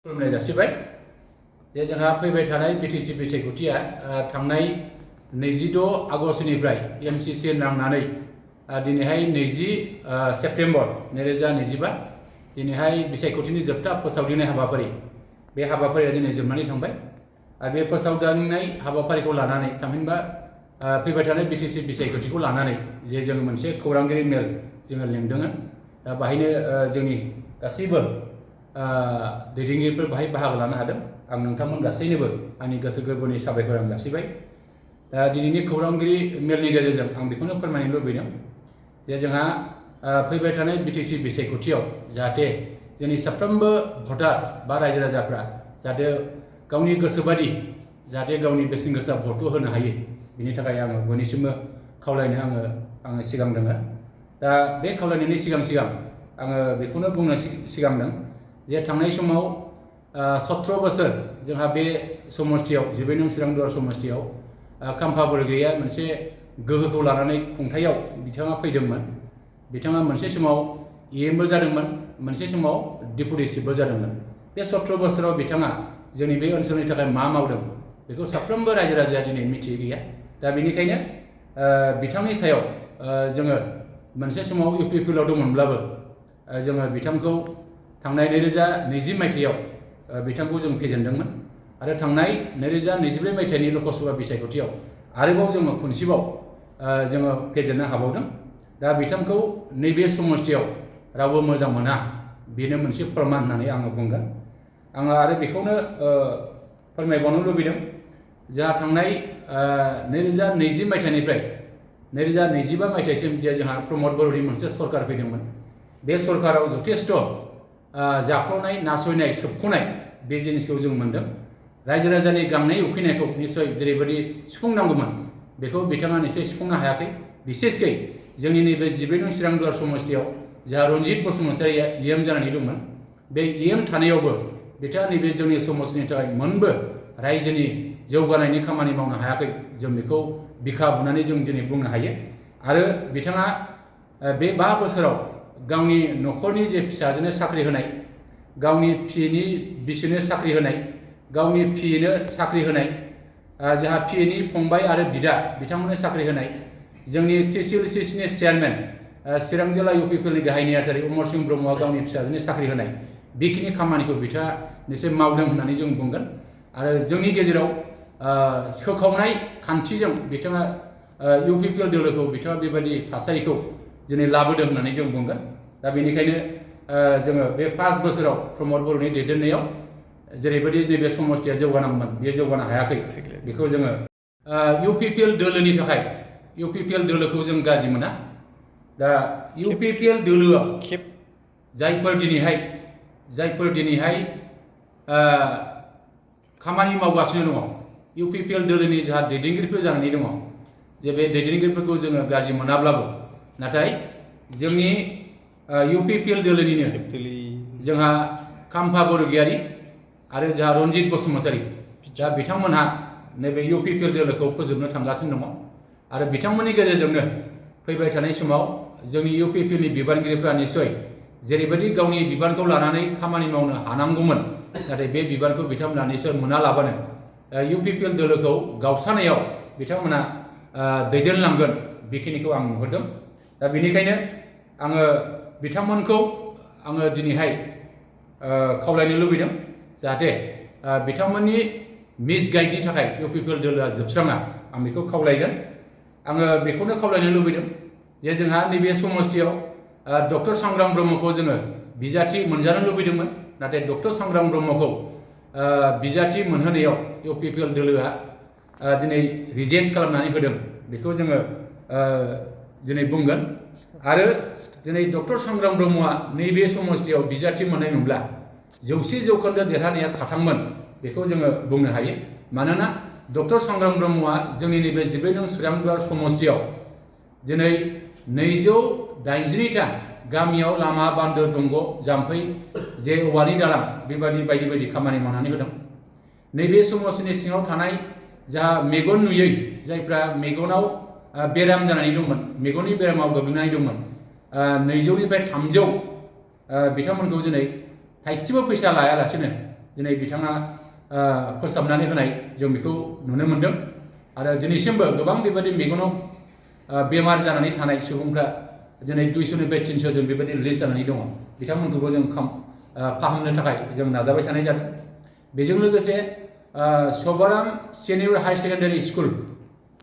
खुलुमनाय जासिबाय जे जोंहा फैबाय थानाय बिटिसि बिसायख'थिया थांनाय 26 आगस्टनिफ्राय एमसिसि नांनानै दिनैहाय 20 सेप्तेम्बर 2025 दिनैहाय बिसायख'थिनि जोबथा फोसावदिंनाय हाबाफारि बे हाबाफारिया दिनै जोबनानै थांबाय आरो बे फोसावदिंनाय हाबाफारिखौ लानानै थामहिनबा फैबाय थानाय बिटिसि बिसायख'थिखौ लानानै जे जों मोनसे खौरांगिरि मेल जोङो लिंदों दा बाहायनो जोंनि गासैबो दैदेनगिरिफोर बाहाय बाहागो लानो हादों आं नोंथांमोन गासैनोबो आंनि गोसो गोरबोनि साबायखर आं जासिबाय दा दिनैनि खौरांगिरि मेलनि गेजेरजों आं बेखौनो फोरमायनो लुबैदों जे जोंहा फैबाय थानाय बिटिसि बिसायख'थियाव जाहाथे जोंनि साफ्रोमबो भटार्स बा रायजो राजाफ्रा जाहाथे गावनि गोसोबादि जाहाथे गावनि बेसेन गोसा भटखौ होनो हायो बिनि थाखाय आङो बयनिसिमबो खावलायनो आङो सिगांदों दा बे खावलायनायनि सिगां आङो बेखौनो बुंनो सिगांदों जे थांनाय समाव 17 बोसोर जोंहा बे समस्थियाव 12 नं चिरांदुवार समस्थियाव खाम्फा बरगयारिया मोनसे गोहोखौ लानानै खुंथायाव बिथाङा फैदोंमोन बिथाङा मोनसे समाव इएमबो जादोंमोन मोनसे समाव डिपुटि चिफबो जादोंमोन बे 17 बोसोराव बिथाङा जोंनि बे ओनसोलनि थाखाय मा मावदों बेखौ साफ्रोमबो रायजो राजाया दिनै मिथियै गैया दा बेनिखायनो बिथांनि सायाव जोङो मोनसे समाव इउपिपिएलआव दंमोनब्लाबो जोङो बिथांखौ थांनाय 2020 मायथाइयाव बिथांखौ जों फेजेनदोंमोन आरो थांनाय 2024 मायथाइनि लकसभा बिसायख'थियाव आरोबाव जोङो खनसेबाव जोङो फेजेननो हाबावदों दा बिथांखौ नैबे समस्थियाव रावबो मोजां मोना बेनो मोनसे प्रमान होननानै आङो बुंगोन आङो आरो बेखौनो फोरमायबावनो लुबैदों जोंहा थांनाय 2020 मायथाइनिफ्राय 2025 मायथाइसिम जे जोंहा प्रमद बर'नि मोनसे सरकार फैदोंमोन बे सरकाराव जथेस्थ' जाख्ल'नाय नासयनाय सोबख'नाय बे जिनिसखौ जों मोनदों रायजो राजानि गांनाय उखैनायखौ निस्सय जेरैबायदि सुफुंनांगौमोन बेखौ बिथाङा निस्सय सुफुंनो हायाखै बिसेसकै जोंनि नैबे 12 नं चिरांदुवार समस्थियाव जोंहा रनजित बसुमतारिया इएम जानानै दंमोन बे इएम थानायावबो बिथाङा नैबे जोंनि समाजनि थाखाय मोनबो रायजोनि जौगानायनि खामानि मावनो हायाखै जों बेखौ बिखा बुनानै जों दिनै बुंनो हायो आरो बिथाङा बे 5 बोसोराव गावनि न'खरनि जे फिसाजोनो साख्रि होनाय गावनि फिनि बिसिनो साख्रि होनाय गावनि फिनो साख्रि होनाय जोंहा फिनि फंबाय आरो बिदा बिथांमोननो साख्रि होनाय जोंनि टिसिएलसिनि चेयारमेन चिरां जिल्ला इउपिपिएलनि गाहाय नेहाथारि अमर सिंह ब्रह्मआ गावनि फिसाजोनो साख्रि होनाय बेखिनि खामानिखौ बिथाङा निश्चय मावदों होननानै जों बुंगोन आरो जोंनि गेजेराव सोखावनाय खान्थिजों बिथाङा इउपिपिएल दोलोखौ बिथाङा बेबायदि थासारिखौ दिनै लाबोदों होननानै जों बुंगोन दा बेनिखायनो जोङो बे 5 बोसोराव प्रमद बर'नि दैदेननायाव जेरैबायदि नैबे समस्थिया जौगानांगौमोन बेयो जौगानो हायाखै बेखौ जोङो इउपिपिएल दोलोनि थाखाय इउपिपिएल दोलोखौ जों गाज्रि मोना दा इउपिपिएल दोलोआव जायफोर दिनैहाय खामानि मावगासिनो दङ इउपिपिएल दोलोनि जोंहा दैदेनगिरिफोर जानानै दङ जे बे दैदेनगिरिफोरखौ जोङो गाज्रि मोनाब्लाबो नाथाय जोंनि इउपिपिएल दोलोनिनो जोंहा खाम्फा बरगयारि आरो जोंहा रनजित बसुमतारि दा बिथांमोनहा नैबे इउपिपिएल दोलोखौ फोजोबनो थांगासिनो दङ आरो बिथांमोननि गेजेरजोंनो फैबाय थानाय समाव जोंनि इउपिपिएलनि बिबानगिरिफ्रा निस्सय जेरैबायदि गावनि बिबानखौ लानानै खामानि मावनो हानांगौमोन नाथाय बे बिबानखौ बिथांमोना निस्सय मोनालाबानो इउपिपिएल दोलोखौ गावस्रानायाव बिथांमोना दैदेनलांगोन बेखिनिखौ आं नुहुरदों दा बेनिखायनो आङो बिथांमोनखौ आङो दिनैहाय खावलायनो लुबैदों जाहाथे बिथांमोननि मिसगाइडनि थाखाय इउपिपिएल दोलोआ जोबस्राङा आं बेखौ खावलायगोन आङो बेखौनो खावलायनो लुबैदों जे जोंहा नैबे समस्थियाव डक्टर सांग्राम ब्रह्मखौ जोङो बिजाथि मोनजानो लुबैदोंमोन नाथाय डक्टर सांग्राम ब्रह्मखौ बिजाथि मोनहोनायाव इउपिपिएल दोलोआ दिनै रिजेक्ट खालामनानै होदों बेखौ जोङो दिनै बुंगोन आरो दिनै डक्टर सांग्राम ब्रह्मआ नैबे समस्थियाव बिजाथि मोननायमोनब्ला 100% देरहानाया खाथांमोन बेखौ जोङो बुंनो हायो मानोना डक्टर सांग्राम ब्रह्मआ जोंनि नैबे 12 नं चिरांदुवार समस्थियाव दिनै 282टा गामियाव लामा बान्दो दंग जाम्फै जे औवानि दालां बेबायदि बायदि बायदि खामानि मावनानै होदों नैबे समस्थिनि सिङाव थानाय जाहा मेगन नुयै जायफ्रा मेगनाव बेराम जानानै दंमोन मेगननि बेरामाव गोग्लैनानै दंमोन 200 निफ्राय 300 बिथांमोनखौ दिनै थाइसेबो फैसा लायालासेनो दिनै बिथाङा फोसाबनानै होनाय जों बेखौ नुनो मोन्दों आरो दिनैसिमबो गोबां बेबायदि मेगनाव बेमार जानानै थानाय सुबुंफ्रा दिनै 200निफ्राय 300 जों बेबायदि लिस्ट जानानै दङ बिथांमोनखौबो जों फाहामनो थाखाय जों नाजाबाय थानाय जादों। बेजों लोगोसे सभाराम सिनियर हाई सेकेन्डारि स्कुल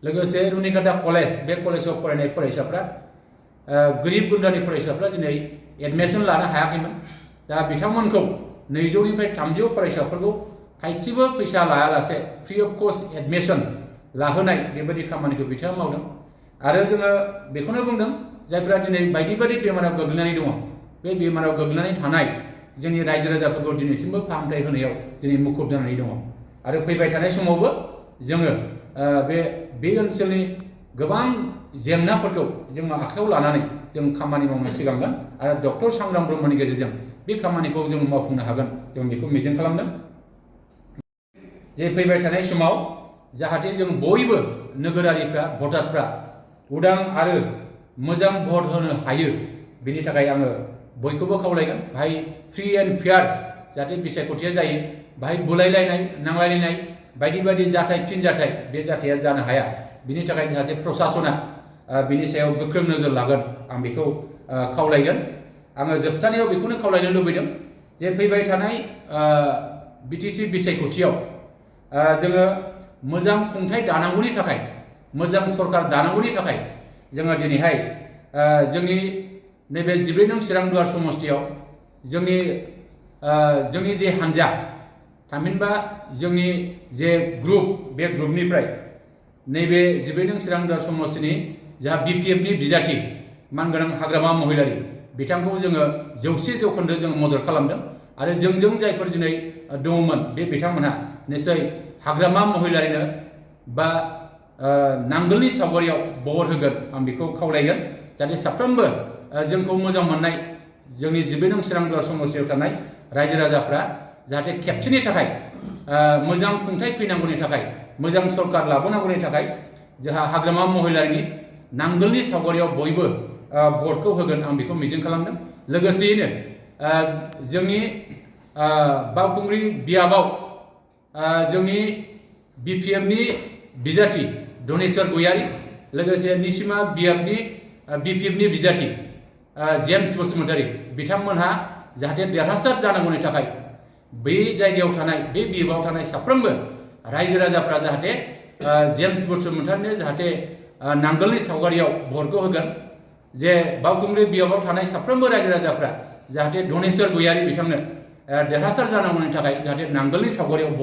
लोगोसे रुनिकाटा कलेज बे कलेजाव फरायनाय फरायसाफ्रा गोरिब गुन्द्रानि फरायसाफ्रा दिनै एडमिसन लानो हायाखैमोन। दा बिथांमोनखौ 200निफ्राय 300 फरायसाफोरखौ थाइसेबो फैसा लायालासे फ्रि अफ कस्ट एडमिसन लाहोनाय बेबायदि खामानिखौ बिथाङा मावदों आरो जोङो बेखौनो बुंदों जायफ्रा दिनै बायदि बायदि बेमाराव गोग्लैनानै दङ बे बेमाराव गोग्लैनानै थानाय जोंनि रायजो राजाफोरखौ दिनैसिमबो फाहामथाय होनायाव दिनै मुखुब जानानै दङ आरो फैबाय थानाय समावबो जोङो बे ओनसोलनि गोबां जेंनाफोरखौ जोङो आखायाव लानानै जों खामानि मावनो सिगांगोन आरो डक्टर सांग्रां ब्रह्मनि गेजेरजों बे खामानिखौ जों मावफुंनो हागोन जों बेखौ मिजिं खालामदों। जे फैबाय थानाय समाव जाहाथे जों बयबो नोगोरारिफ्रा भटार्सफ्रा उदां आरो मोजां भट होनो हायो बेनि थाखाय आङो बयखौबो खावलायगोन बाहाय फ्रि एन्ड फेयार जाहाथे बिसायख'थिया जायो बाहाय बुलायलायनाय नांलायलायनाय बायदि बायदि जाथाय फिनजाथाय बे जाथाया जानो हाया बिनि थाखाय जाहाथे प्रसासना बिनि सायाव गोख्रों नोजोर लागोन आं बेखौ खावलायगोन। आङो जोबथानायाव बेखौनो खावलायनो लुबैदों जे फैबाय थानाय बिटिसि बिसायख'थियाव जोङो मोजां खुंथाय दानांगौनि थाखाय मोजां सरकार दानांगौनि थाखाय जोङो दिनैहाय जोंनि नैबे 14 नं चिरांदुवार समष्टियाव जोंनि जे हान्जा थामहिनबा जोंनि जे ग्रुप बे ग्रुपनिफ्राय नैबे 14 नं चिरांदुवार समष्टिनि जाहा बिपिएफनि बिजाथि मानगोनां हाग्रामा महिलारि बिथांखौ जोङो 100% जोङो मदद खालामदों आरो जोंजों जायफोर दिनै दङमोन बे बिथांमोनहा निश्चय हाग्रामा महिलारिनो बा नांगोलनि सावगारियाव भट होगोन आं बेखौ खावलायगोन जाहाथे साफ्रोमबो जोंखौ मोजां मोननाय जोंनि 14 नं चिरांदुवार समष्टियाव थानाय रायजो राजाफ्रा जाहाथे खेबसेनि थाखाय मोजां खुंथाय फैनांगौनि थाखाय मोजां सरकार लाबोनांगौनि थाखाय जोंहा हाग्रामा महिलारिनि नांगोलनि सावगारियाव बयबो भटखौ होगोन आं बेखौ मिजिं खालामदों। लोगोसेयैनो जोंनि बावखुंग्रि बियाबाव जोंनि बिपिएफनि बिजाथि धनेस्वर गयारी लोगोसे निसिमा बिपिएफनि बिजाथि जेम्स बसुमतारी बिथांमोनहा जाहाथे देरहासार जानांगौनि थाखाय बै जायगायाव थानाय बे बिएफआव थानाय साफ्रोमबो रायजो राजाफ्रा जाहाथे जेम्स बसुमतारीनो जाहाथे नांगोलनि सावगारियाव भटखौ होगोन जे बावखुंग्रि बिएफआव थानाय साफ्रोमबो रायजो राजाफ्रा जाहाथे धनेस्वर गयारी बिथांनो देरहासार जानांगौनि थाखाय जाहाथे नांगोलनि सावगारियाव भट